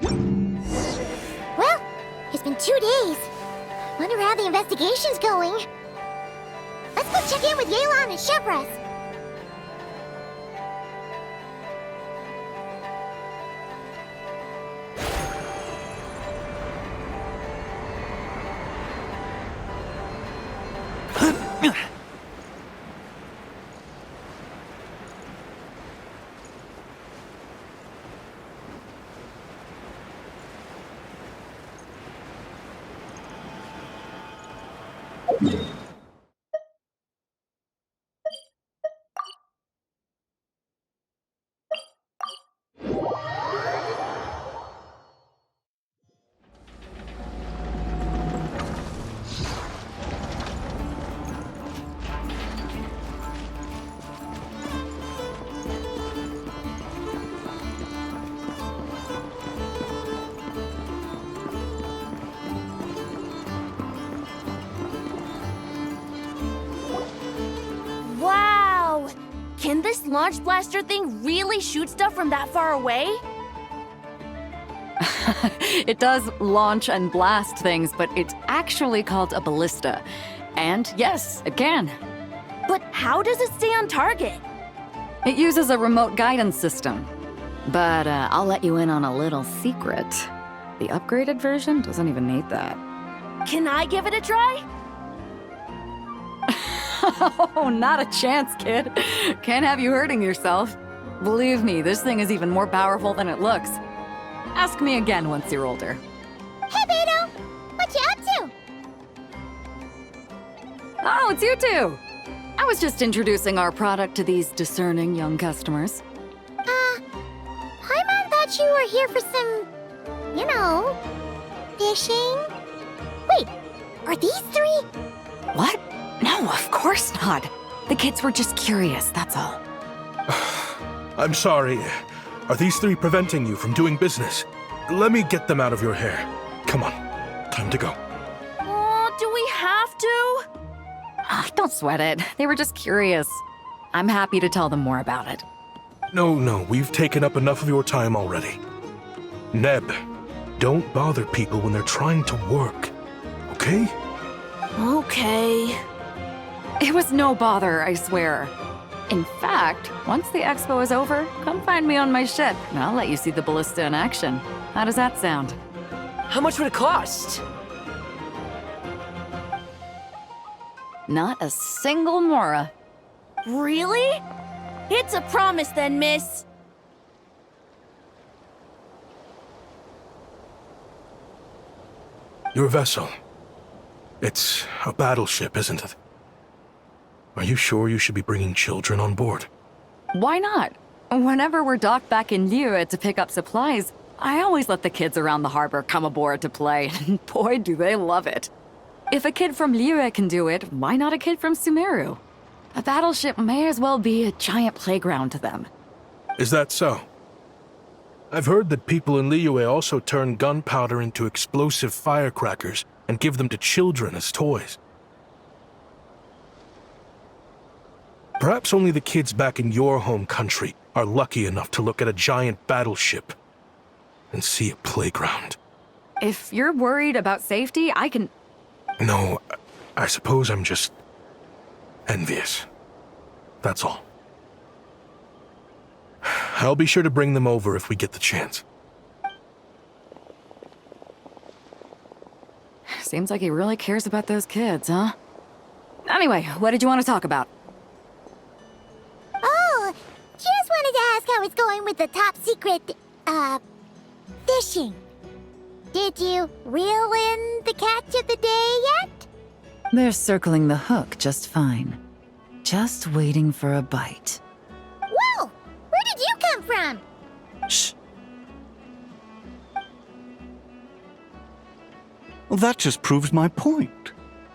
Well, it's been 2 days. Wonder how the investigation's going. Let's go check in with Yelan and Shepras. Wow! Can this launch blaster thing really shoot stuff from that far away? It does launch and blast things, but it's actually called a ballista. And yes, it can. But how does it stay on target? It uses a remote guidance system. But I'll let you in on a little secret. The upgraded version doesn't even need that. Can I give it a try? Oh, not a chance, kid. Can't have you hurting yourself. Believe me, this thing is even more powerful than it looks. Ask me again once you're older. Hey, Beto! What you up to? Oh, it's you two! I was just introducing our product to these discerning young customers. Paimon thought you were here for some, fishing? Wait, are these 3? What? No, of course not. The kids were just curious, that's all. I'm sorry. Are these 3 preventing you from doing business? Let me get them out of your hair. Come on, time to go. Oh, do we have to? Don't sweat it. They were just curious. I'm happy to tell them more about it. No, we've taken up enough of your time already. Neb, don't bother people when they're trying to work, okay? Okay. It was no bother, I swear. In fact, once the expo is over, come find me on my ship, and I'll let you see the ballista in action. How does that sound? How much would it cost? Not a single mora. Really? It's a promise then, miss. Your vessel. It's a battleship, isn't it? Are you sure you should be bringing children on board? Why not? Whenever we're docked back in Liyue to pick up supplies, I always let the kids around the harbor come aboard to play, and boy, do they love it. If a kid from Liyue can do it, why not a kid from Sumeru? A battleship may as well be a giant playground to them. Is that so? I've heard that people in Liyue also turn gunpowder into explosive firecrackers and give them to children as toys. Perhaps only the kids back in your home country are lucky enough to look at a giant battleship and see a playground. If you're worried about safety, I can... No, I suppose I'm just envious. That's all. I'll be sure to bring them over if we get the chance. Seems like he really cares about those kids, huh? Anyway, what did you want to talk about? Oh, just wanted to ask how it's going with the top secret, fishing. Did you reel in the catch of the day yet? They're circling the hook just fine. Just waiting for a bite. Whoa! Where did you come from? Shh. Well, that just proves my point.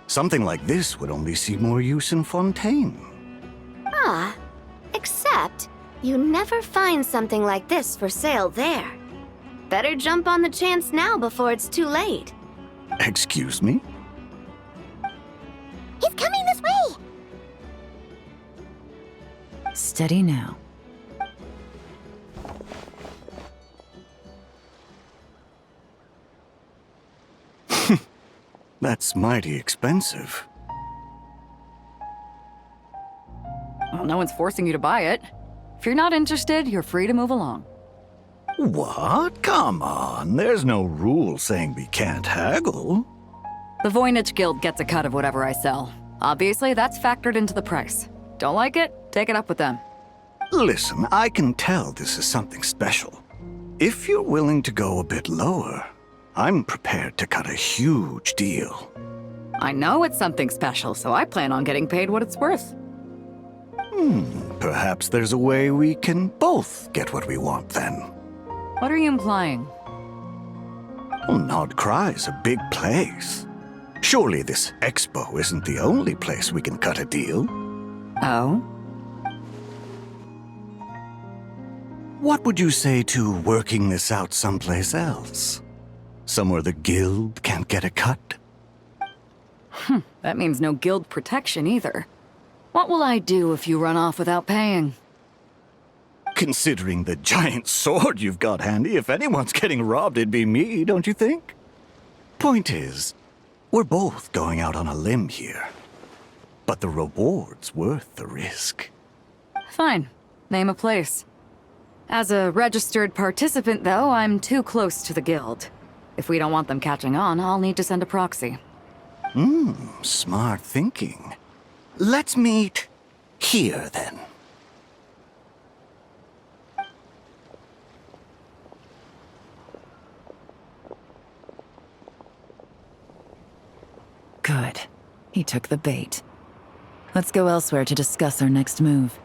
Something like this would only see more use in Fontaine. Ah, except you never find something like this for sale there. Better jump on the chance now before it's too late. Excuse me? He's coming this way! Steady now. That's mighty expensive. Well, no one's forcing you to buy it. If you're not interested, you're free to move along. What? Come on, there's no rule saying we can't haggle. The Voynich Guild gets a cut of whatever I sell. Obviously, that's factored into the price. Don't like it? Take it up with them. Listen, I can tell this is something special. If you're willing to go a bit lower, I'm prepared to cut a huge deal. I know it's something special, so I plan on getting paid what it's worth. Perhaps there's a way we can both get what we want then. What are you implying? Well, Nod Cry's a big place. Surely this expo isn't the only place we can cut a deal. Oh? What would you say to working this out someplace else? Somewhere the guild can't get a cut? That means no guild protection either. What will I do if you run off without paying? Considering the giant sword you've got handy, if anyone's getting robbed, it'd be me, don't you think? Point is, we're both going out on a limb here. But the reward's worth the risk. Fine. Name a place. As a registered participant, though, I'm too close to the guild. If we don't want them catching on, I'll need to send a proxy. Smart thinking. Let's meet here, then. Good. He took the bait. Let's go elsewhere to discuss our next move.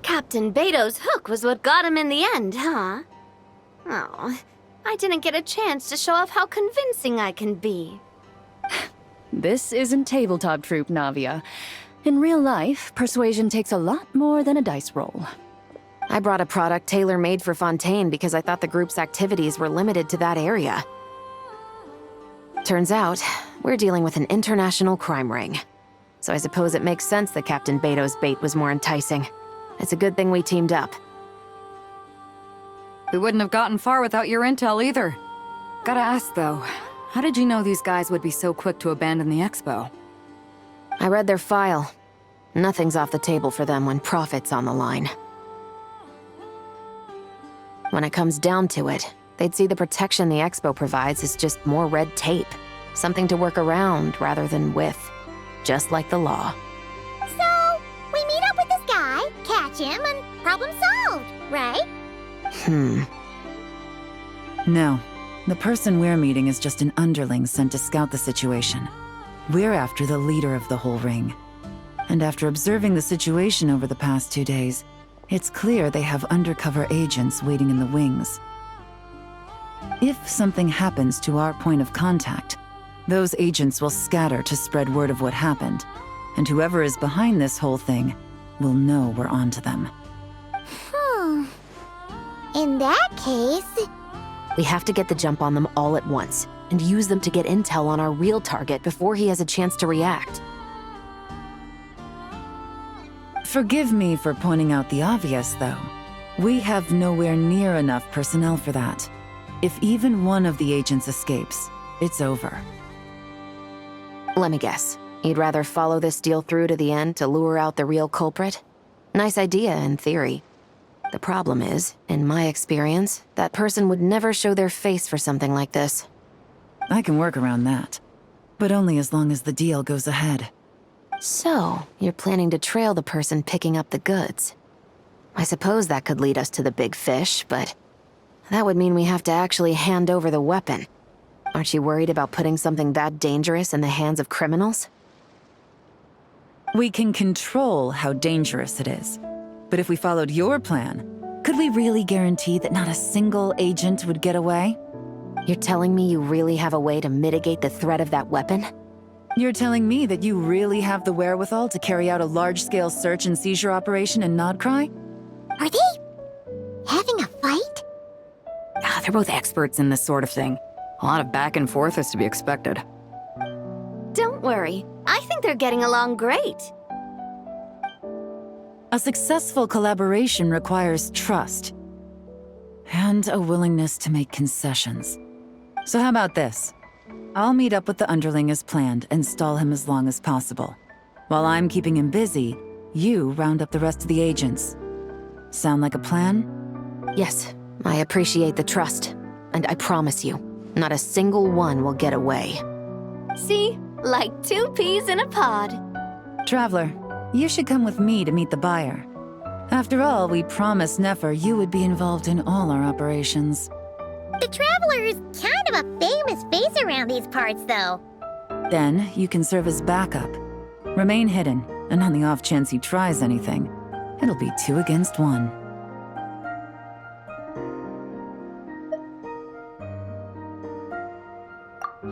Captain Beto's hook was what got him in the end, huh? Oh, I didn't get a chance to show off how convincing I can be. This isn't tabletop troop, Navia. In real life, persuasion takes a lot more than a dice roll. I brought a product tailor-made for Fontaine because I thought the group's activities were limited to that area. Turns out, we're dealing with an international crime ring. So I suppose it makes sense that Captain Beto's bait was more enticing. It's a good thing we teamed up. We wouldn't have gotten far without your intel either. Gotta ask though, how did you know these guys would be so quick to abandon the expo? I read their file. Nothing's off the table for them when profit's on the line. When it comes down to it, they'd see the protection the expo provides as just more red tape. Something to work around rather than with. Just like the law. So, we meet up with this guy, catch him, and problem solved, right? No. The person we're meeting is just an underling sent to scout the situation. We're after the leader of the whole ring. And after observing the situation over the past 2 days, it's clear they have undercover agents waiting in the wings. If something happens to our point of contact, those agents will scatter to spread word of what happened, and whoever is behind this whole thing will know we're onto them. In that case... We have to get the jump on them all at once, and use them to get intel on our real target before he has a chance to react. Forgive me for pointing out the obvious, though. We have nowhere near enough personnel for that. If even one of the agents escapes, it's over. Let me guess. You'd rather follow this deal through to the end to lure out the real culprit? Nice idea, in theory. The problem is, in my experience, that person would never show their face for something like this. I can work around that. But only as long as the deal goes ahead. So, you're planning to trail the person picking up the goods. I suppose that could lead us to the big fish, but that would mean we have to actually hand over the weapon. Aren't you worried about putting something that dangerous in the hands of criminals? We can control how dangerous it is. But if we followed your plan, could we really guarantee that not a single agent would get away? You're telling me you really have a way to mitigate the threat of that weapon? You're telling me that you really have the wherewithal to carry out a large-scale search and seizure operation in Nodcry? Are they having a fight? They're both experts in this sort of thing. A lot of back and forth is to be expected. Don't worry. I think they're getting along great. A successful collaboration requires trust. And a willingness to make concessions. So how about this? I'll meet up with the underling as planned and stall him as long as possible. While I'm keeping him busy, you round up the rest of the agents. Sound like a plan? Yes, I appreciate the trust. And I promise you, not a single one will get away. See? Like 2 peas in a pod. Traveler, you should come with me to meet the buyer. After all, we promised Nefer you would be involved in all our operations. The Traveler is kind of a famous face around these parts, though. Then, you can serve as backup. Remain hidden, and on the off chance he tries anything, it'll be 2 against 1.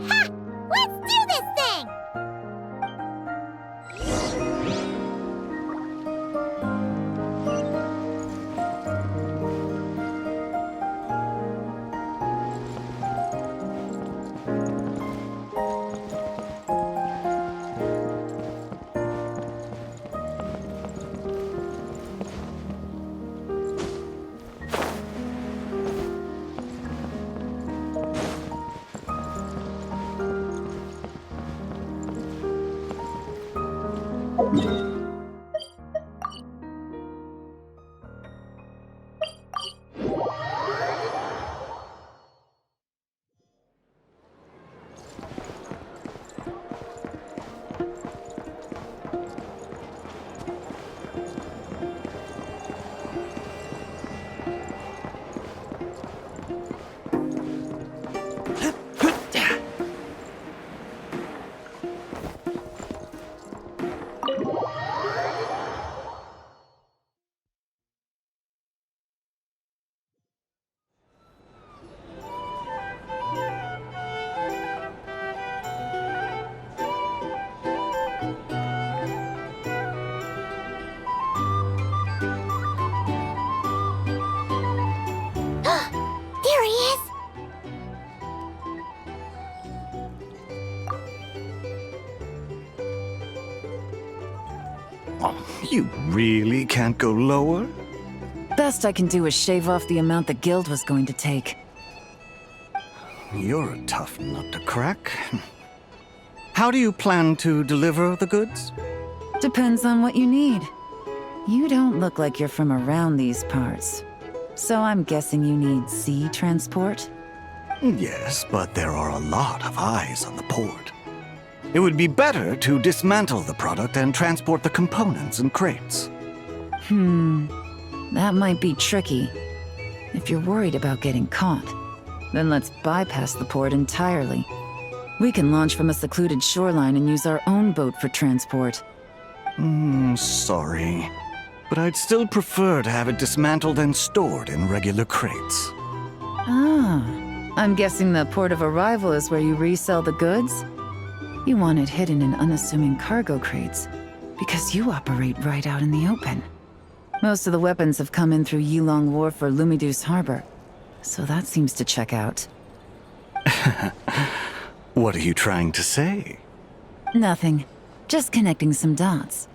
Ha! Let's do this thing! There he is! Oh, you really can't go lower? Best I can do is shave off the amount the guild was going to take. You're a tough nut to crack. How do you plan to deliver the goods? Depends on what you need. You don't look like you're from around these parts. So I'm guessing you need sea transport? Yes, but there are a lot of eyes on the port. It would be better to dismantle the product and transport the components in crates. That might be tricky. If you're worried about getting caught, then let's bypass the port entirely. We can launch from a secluded shoreline and use our own boat for transport. Sorry. But I'd still prefer to have it dismantled and stored in regular crates. Ah, I'm guessing the port of arrival is where you resell the goods? You want it hidden in unassuming cargo crates, because you operate right out in the open. Most of the weapons have come in through Yilong Wharf or Lumidus Harbor, so that seems to check out. What are you trying to say? Nothing. Just connecting some dots.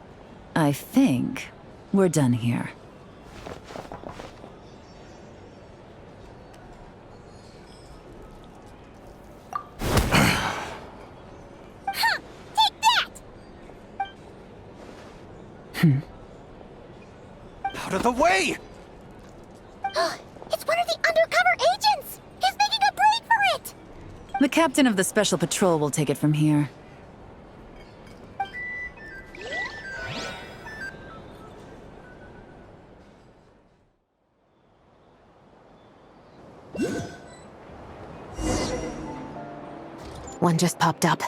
I think we're done here. Take that! Out of the way! captain of the Special Patrol will take it from here. One just popped up.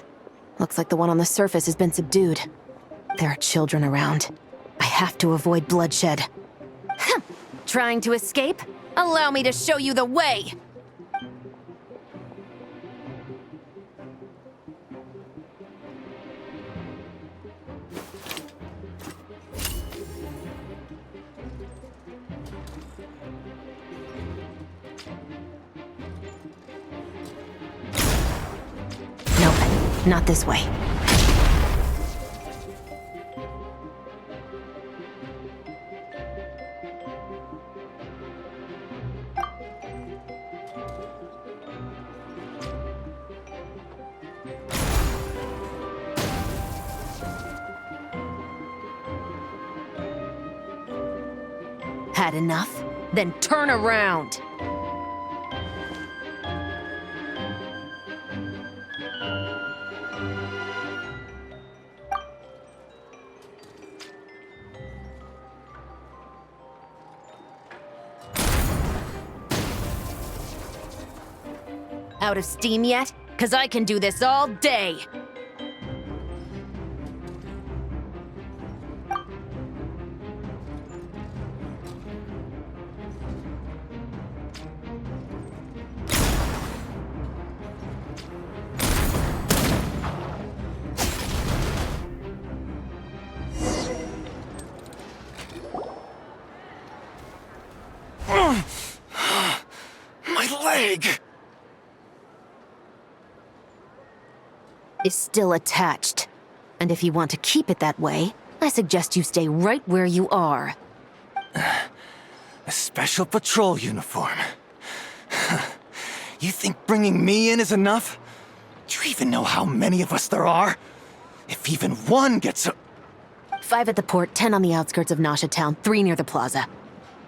Looks like the one on the surface has been subdued. There are children around. I have to avoid bloodshed. Trying to escape? Allow me to show you the way! Nope, not this way. Had enough? Then turn around! Out of steam yet? 'Cause I can do this all day! My leg! Is still attached. And if you want to keep it that way, I suggest you stay right where you are. A special patrol uniform. You think bringing me in is enough? Do you even know how many of us there are? If even one gets a... 5 at the port, 10 on the outskirts of Nasha Town, 3 near the plaza.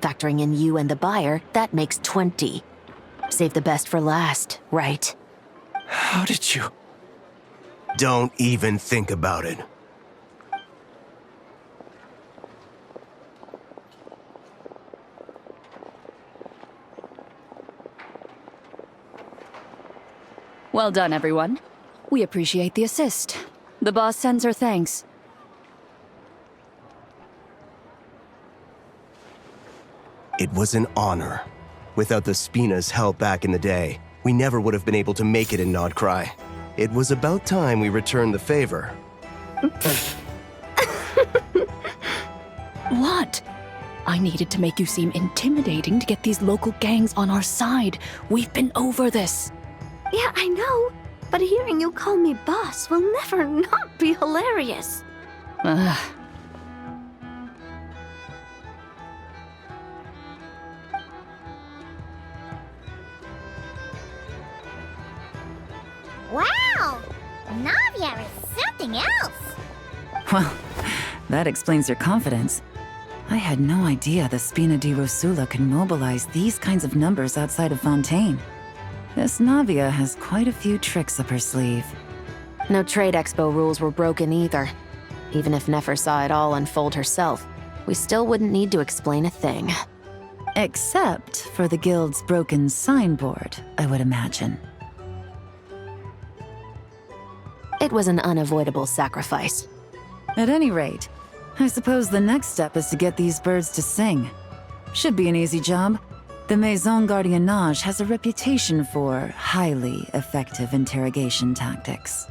Factoring in you and the buyer, that makes 20. Save the best for last, right? How did you... Don't even think about it. Well done, everyone. We appreciate the assist. The boss sends her thanks. It was an honor. Without the Spina's help back in the day, we never would have been able to make it in Nodcry. It was about time we returned the favor. What? I needed to make you seem intimidating to get these local gangs on our side. We've been over this. Yeah, I know. But hearing you call me boss will never not be hilarious. Ugh. Wow! Navia is something else! Well, that explains your confidence. I had no idea the Spina di Rosula can mobilize these kinds of numbers outside of Fontaine. This Navia has quite a few tricks up her sleeve. No trade expo rules were broken either. Even if Nefer saw it all unfold herself, we still wouldn't need to explain a thing. Except for the guild's broken signboard, I would imagine. It was an unavoidable sacrifice. At any rate, I suppose the next step is to get these birds to sing. Should be an easy job. The Maison Gardiennage has a reputation for highly effective interrogation tactics.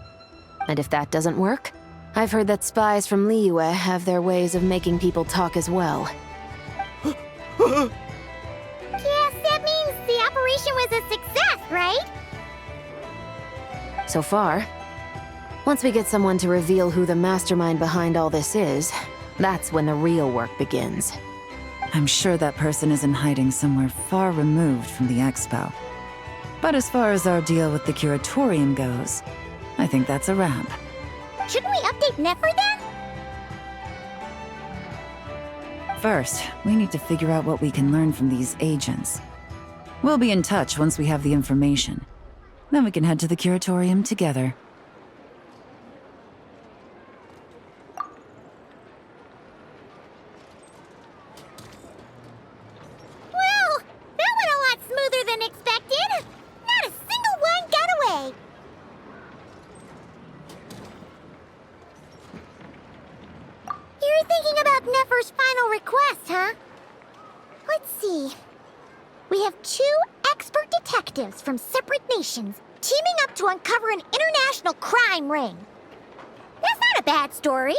And if that doesn't work, I've heard that spies from Liyue have their ways of making people talk as well. Yes, that means the operation was a success, right? So far. Once we get someone to reveal who the mastermind behind all this is, that's when the real work begins. I'm sure that person is in hiding somewhere far removed from the expo. But as far as our deal with the curatorium goes, I think that's a wrap. Shouldn't we update Nefer then? First, we need to figure out what we can learn from these agents. We'll be in touch once we have the information. Then we can head to the curatorium together. Well, that went a lot smoother than expected. Not a single one got away. You're thinking about Nefer's final request, huh? Let's see. We have 2 expert detectives from separate nations teaming up to uncover an international crime ring. That's not a bad story.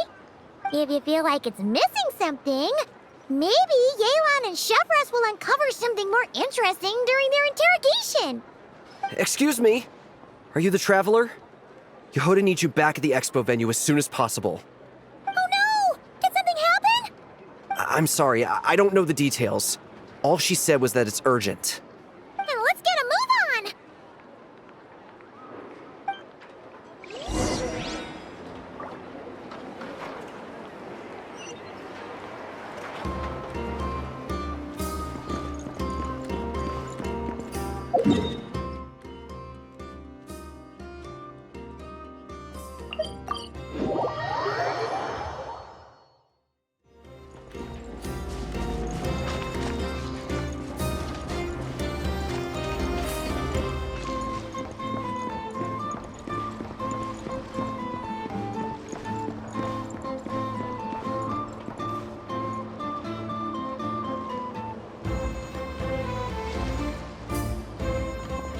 If you feel like it's missing something, maybe Yelan and Chevros will uncover something more interesting during their interrogation. Excuse me? Are you the Traveler? Yehoda needs you back at the expo venue as soon as possible. Oh no! Did something happen? I'm sorry, I don't know the details. All she said was that it's urgent. Then let's get a move on!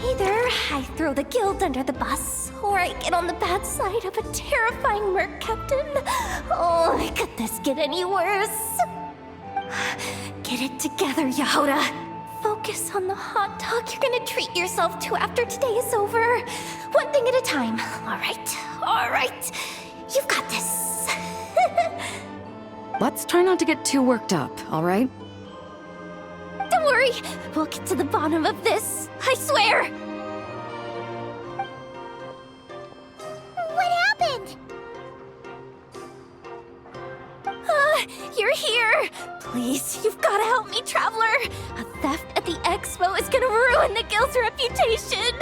Either I throw the guild under the bus, or I get on the bad side of a terrifying merc captain. Oh, could this get any worse? Get it together, Yehoda. Focus on the hot dog you're gonna treat yourself to after today is over. One thing at a time. All right. You've got this. Let's try not to get too worked up, all right? Don't worry, we'll get to the bottom of this. I swear. What happened? You're here. Please, you've got to help me, Traveler. A theft at the expo is gonna ruin the guild's reputation.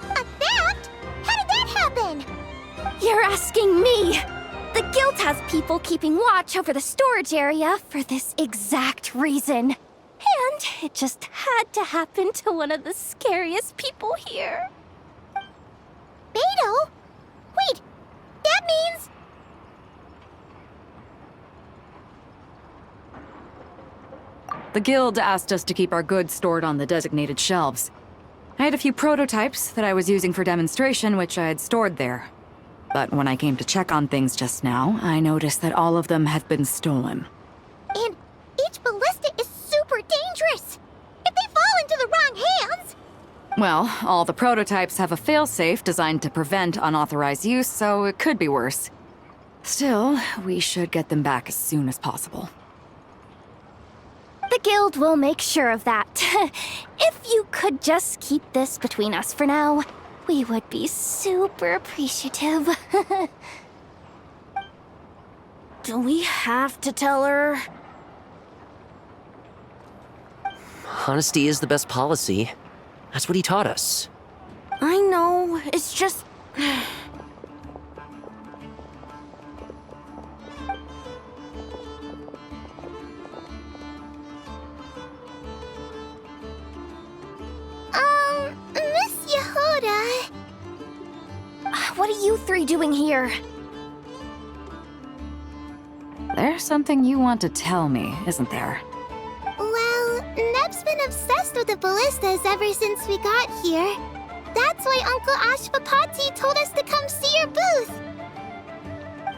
A theft? How did that happen? You're asking me. The guild has people keeping watch over the storage area for this exact reason. And it just had to happen to one of the scariest people here. Beto? Wait, that means... The guild asked us to keep our goods stored on the designated shelves. I had a few prototypes that I was using for demonstration, which I had stored there. But when I came to check on things just now, I noticed that all of them had been stolen. And each ballista is super dangerous. If they fall into the wrong hands... Well, all the prototypes have a failsafe designed to prevent unauthorized use, so it could be worse. Still, we should get them back as soon as possible. The guild will make sure of that. If you could just keep this between us for now, we would be super appreciative. Do we have to tell her? Honesty is the best policy. That's what he taught us. I know, it's just... Miss Yehoda... What are you three doing here? There's something you want to tell me, isn't there? Well, Neb's been obsessed with the ballistas ever since we got here. That's why Uncle Ashvapati told us to come see your booth.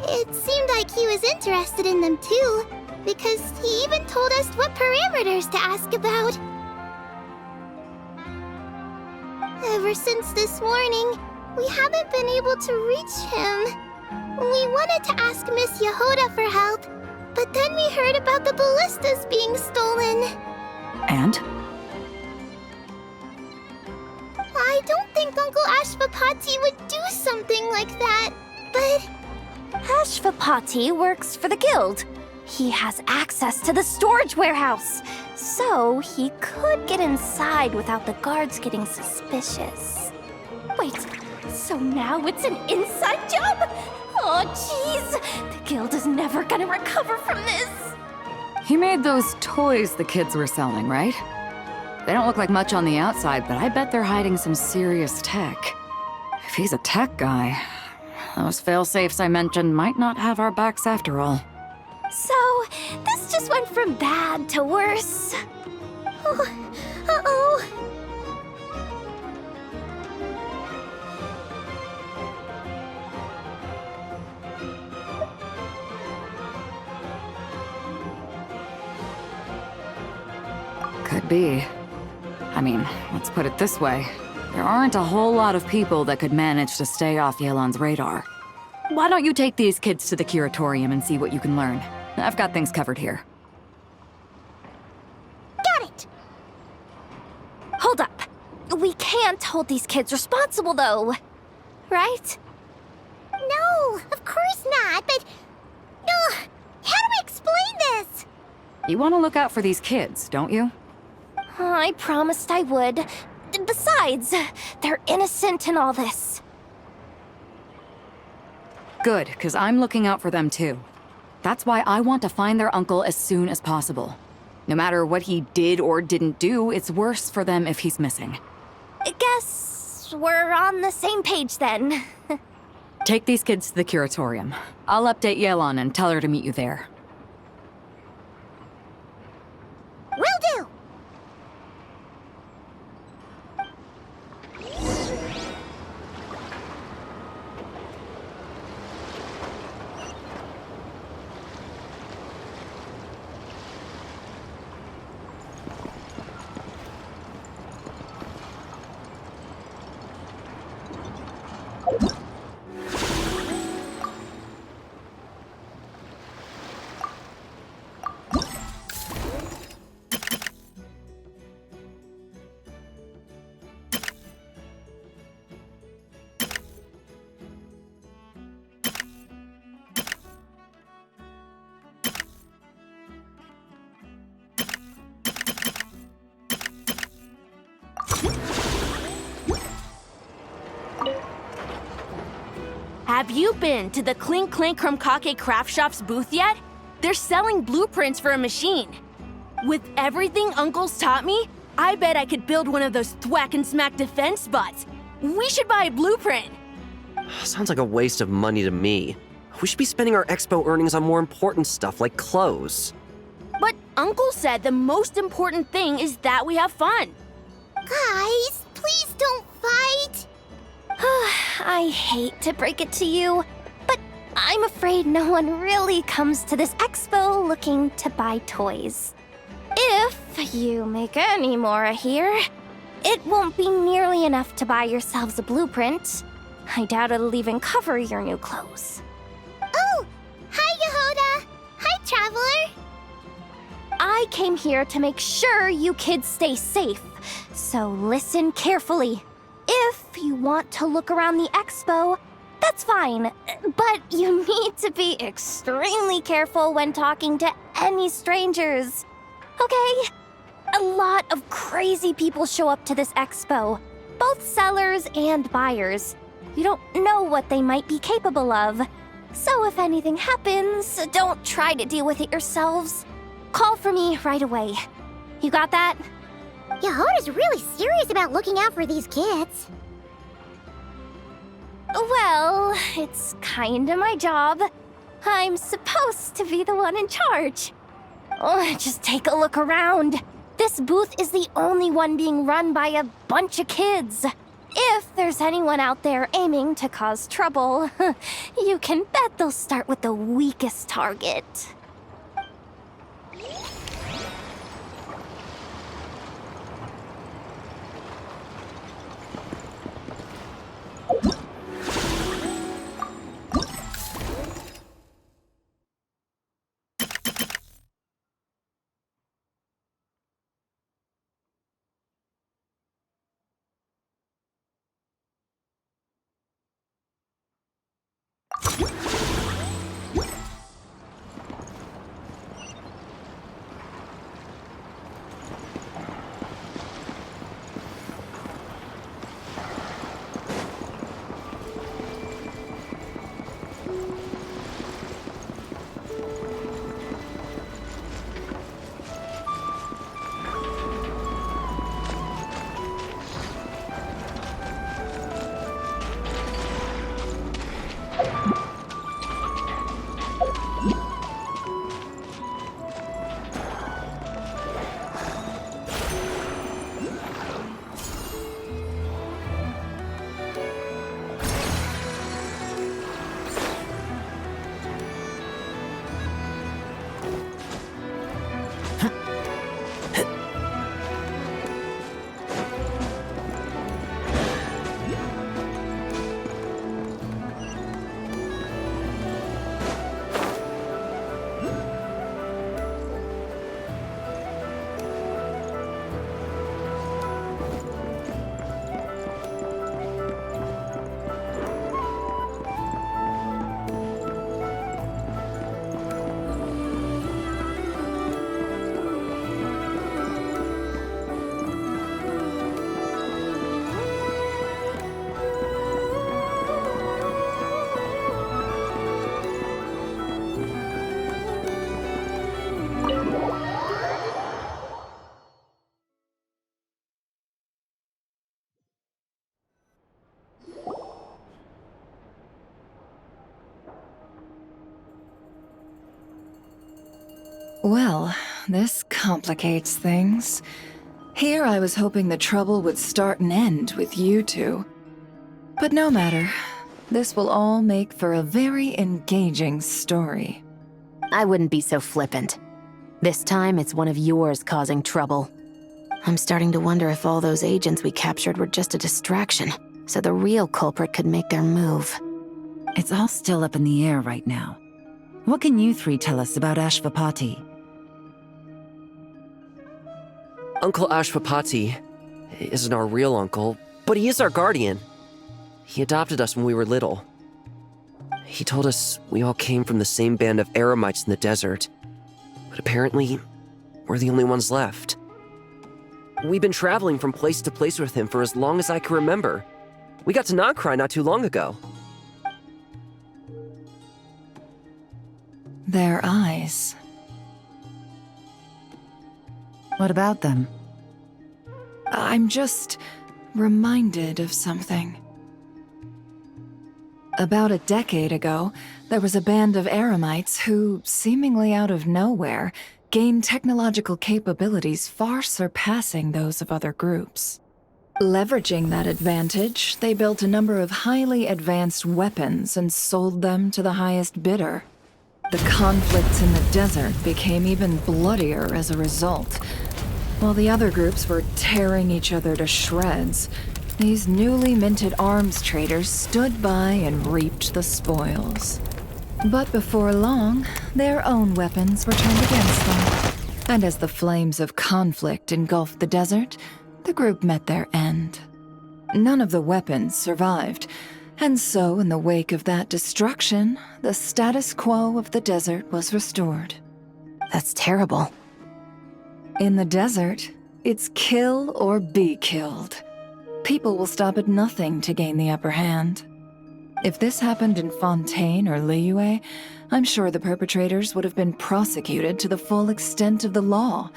It seemed like he was interested in them too, because he even told us what parameters to ask about. Ever since this morning, we haven't been able to reach him. We wanted to ask Miss Yehoda for help, but then we heard about the ballistas being stolen. And? I don't think Uncle Ashvapati would do something like that, but... Ashvapati works for the guild. He has access to the storage warehouse, so he could get inside without the guards getting suspicious. Wait, so now it's an inside job? Oh, jeez. The guild is never gonna recover from this. He made those toys the kids were selling, right? They don't look like much on the outside, but I bet they're hiding some serious tech. If he's a tech guy, those fail-safes I mentioned might not have our backs after all. So, this just went from bad to worse. Oh, uh-oh. Could be. I mean, let's put it this way. There aren't a whole lot of people that could manage to stay off Yelan's radar. Why don't you take these kids to the curatorium and see what you can learn? I've got things covered here. Got it! Hold up. We can't hold these kids responsible, though. Right? No, of course not, but... how do we explain this? You want to look out for these kids, don't you? I promised I would. Besides, they're innocent in all this. Good, because I'm looking out for them too. That's why I want to find their uncle as soon as possible. No matter what he did or didn't do, it's worse for them if he's missing. I guess we're on the same page then. Take these kids to the curatorium. I'll update Yelan and tell her to meet you there. Will do! Have you been to the Clink Clink Krumkake Craft Shop's booth yet? They're selling blueprints for a machine. With everything Uncle's taught me, I bet I could build one of those thwack and smack defense bots. We should buy a blueprint. Sounds like a waste of money to me. We should be spending our expo earnings on more important stuff like clothes. But Uncle said the most important thing is that we have fun. Guys, please don't fight! I hate to break it to you, but I'm afraid no one really comes to this expo looking to buy toys. If you make any more here, it won't be nearly enough to buy yourselves a blueprint. I doubt it'll even cover your new clothes. Oh! Hi, Yehoda! Hi, Traveler! I came here to make sure you kids stay safe, so listen carefully. If you want to look around the expo, that's fine, but you need to be extremely careful when talking to any strangers. Okay? A lot of crazy people show up to this expo, both sellers and buyers. You don't know what they might be capable of. So if anything happens, don't try to deal with it yourselves. Call for me right away. You got that? Yehoda's really serious about looking out for these kids. Well, it's kinda my job. I'm supposed to be the one in charge. Oh, just take a look around. This booth is the only one being run by a bunch of kids. If there's anyone out there aiming to cause trouble, you can bet they'll start with the weakest target. Well, this complicates things. Here I was hoping the trouble would start and end with you two. But no matter. This will all make for a very engaging story. I wouldn't be so flippant. This time, it's one of yours causing trouble. I'm starting to wonder if all those agents we captured were just a distraction, so the real culprit could make their move. It's all still up in the air right now. What can you three tell us about Ashvapati? Uncle Ashvapati isn't our real uncle, but he is our guardian. He adopted us when we were little. He told us we all came from the same band of eremites in the desert, but apparently, we're the only ones left. We've been traveling from place to place with him for as long as I can remember. We got to Nagcry not too long ago. Their eyes. What about them? I'm just reminded of something. About a decade ago, there was a band of eremites who, seemingly out of nowhere, gained technological capabilities far surpassing those of other groups. Leveraging that advantage, they built a number of highly advanced weapons and sold them to the highest bidder. The conflicts in the desert became even bloodier as a result. While the other groups were tearing each other to shreds, these newly minted arms traders stood by and reaped the spoils. But before long, their own weapons were turned against them. And as the flames of conflict engulfed the desert, the group met their end. None of the weapons survived, and so in the wake of that destruction, the status quo of the desert was restored. That's terrible. In the desert, it's kill or be killed. People will stop at nothing to gain the upper hand. If this happened in Fontaine or Liyue, I'm sure the perpetrators would have been prosecuted to the full extent of the law.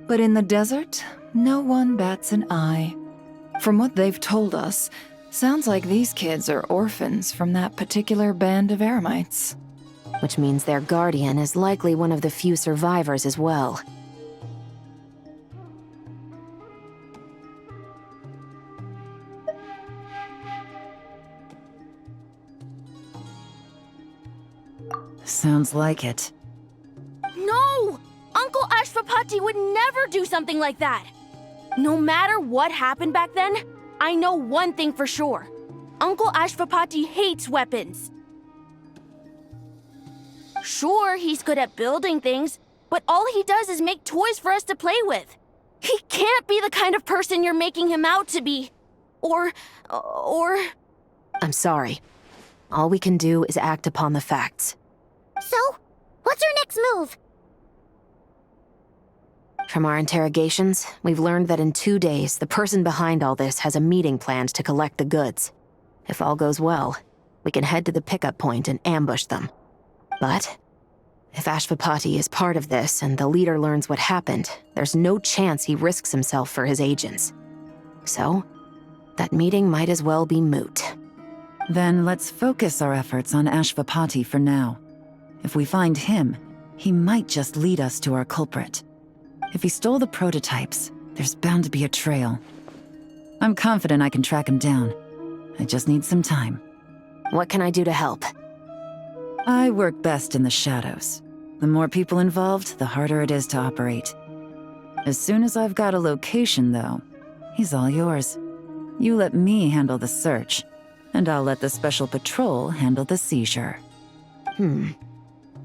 But in the desert, no one bats an eye. From what they've told us, sounds like these kids are orphans from that particular band of eremites. Which means their guardian is likely one of the few survivors as well. Sounds like it. No! Uncle Ashvapati would never do something like that! No matter what happened back then, I know one thing for sure. Uncle Ashvapati hates weapons. Sure, he's good at building things, but all he does is make toys for us to play with. He can't be the kind of person you're making him out to be. Or... I'm sorry. All we can do is act upon the facts. So, what's our next move? From our interrogations, we've learned that in 2 days, the person behind all this has a meeting planned to collect the goods. If all goes well, we can head to the pickup point and ambush them. But if Ashvapati is part of this and the leader learns what happened, there's no chance he risks himself for his agents. So, that meeting might as well be moot. Then let's focus our efforts on Ashvapati for now. If we find him, he might just lead us to our culprit. If he stole the prototypes, there's bound to be a trail. I'm confident I can track him down. I just need some time. What can I do to help? I work best in the shadows. The more people involved, the harder it is to operate. As soon as I've got a location, though, he's all yours. You let me handle the search, and I'll let the special patrol handle the seizure.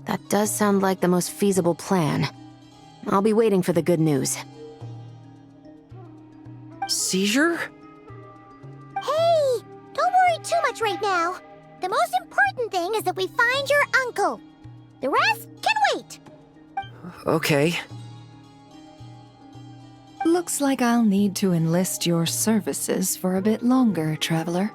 That does sound like the most feasible plan. I'll be waiting for the good news. Seizure? Hey, don't worry too much right now. The most important thing is that we find your uncle. The rest can wait. Okay. Looks like I'll need to enlist your services for a bit longer, Traveler.